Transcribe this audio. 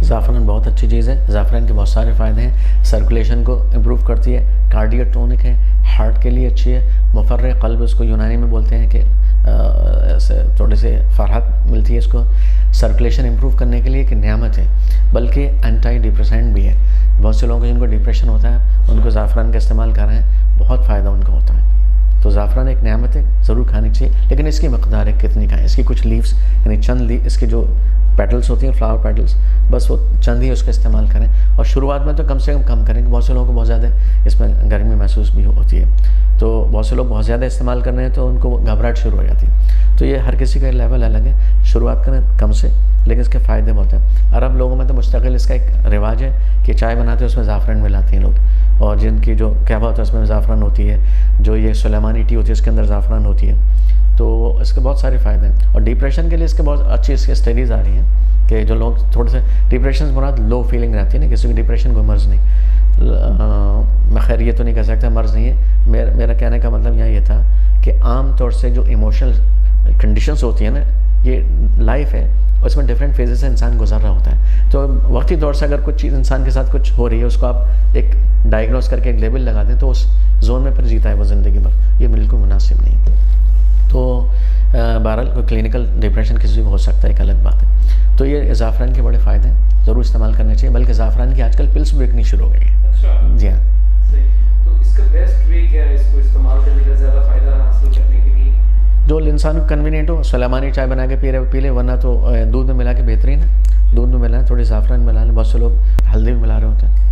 زعفران بہت اچھی چیز ہے. زعفران کے بہت سارے فائدے ہیں. سرکولیشن کو امپروو کرتی ہے, کارڈیاک ٹونک ہے, ہارٹ کے لیے اچھی ہے, مفرح قلب اس کو یونانی میں بولتے ہیں کہ تھوڑے سے فرحت ملتی ہے اس کو. سرکولیشن امپروو کرنے کے لیے ایک نعمت ہے, بلکہ اینٹی ڈپریسنٹ بھی ہے. بہت سے لوگوں کو جن کو ڈپریشن ہوتا ہے ان کو زعفران کا استعمال کر رہے ہیں, بہت فائدہ ان کو ہوتا ہے. تو زعفران ایک نعمت ہے, ضرور کھانی چاہیے, لیکن اس کی مقدار ہے کتنی کھائیں. اس کی کچھ لیوس یعنی چند اس کی جو پیٹلز ہوتی ہیں, فلاور پیٹلز, بس وہ چند ہی اس کا استعمال کریں. اور شروعات میں تو کم سے کم کریں, کہ بہت سے لوگوں کو بہت زیادہ اس میں گرمی محسوس بھی ہوتی ہے. تو بہت سے لوگ بہت زیادہ استعمال کر رہے ہیں تو ان کو گھبراہٹ شروع ہو جاتی ہے. تو یہ ہر کسی کا لیول الگ ہے, شروعات کریں کم سے, لیکن اس کے فائدے بہت ہیں. عرب لوگوں میں تو مستقل اس کا ایک رواج ہے کہ چائے بناتے ہیں اس میں زعفران ملاتے ہیں لوگ, اور جن کی جو قہوہ ہوتا ہے اس میں زعفران ہوتی ہے, جو یہ سلیمانی ٹی ہوتی ہے اس کے اندر زعفران ہوتی ہے. تو اس کے بہت سارے فائدے ہیں. اور ڈپریشن کے لیے اس کے بہت اچھی اس کی اسٹڈیز آ رہی ہیں کہ جو لوگ تھوڑے سے ڈپریشن سے مراد لو فیلنگ رہتی ہے نا, کسی کی ڈپریشن کوئی مرض نہیں, میں خیر یہ تو نہیں کہہ سکتا مرض نہیں ہے. میرا کہنے کا مطلب یہ تھا کہ عام طور سے جو ایموشنل کنڈیشنز ہوتی ہیں نا, یہ لائف ہے, اس میں ڈفرینٹ فیزز سے انسان گزر رہا ہوتا ہے. تو وقتی طور سے اگر کچھ چیز انسان کے ساتھ کچھ ہو رہی ہے, اس کو آپ ایک ڈائگنوز کر کے ایک لیبل لگا دیں تو اس زون میں پھر جیتا ہے وہ زندگی بھر, یہ بالکل مناسب نہیں ہے. تو بہرحال کوئی کلینکل ڈپریشن کسی کو ہو سکتا ہے, ایک الگ بات ہے. تو یہ زعفران کے بڑے فائدے ہیں, ضرور استعمال کرنے چاہیے. بلکہ زعفران کی آج کل پلس بھی بکنی شروع ہو گئی ہیں. اچھا, جی ہاں. تو اس کا بیسٹ وے کیا ہے اس کو استعمال کرنے کا, زیادہ فائدہ حاصل کرنے کے لیے؟ جو انسان کو کنوینئنٹ ہو, سلیمانی چائے بنا کے پی لے, ورنہ تو دودھ میں ملا کے بہترین ہے. دودھ میں ملائیں, تھوڑی زعفران ملا لیں, بہت سے لوگ ہلدی بھی ملا رہے ہوتے ہیں.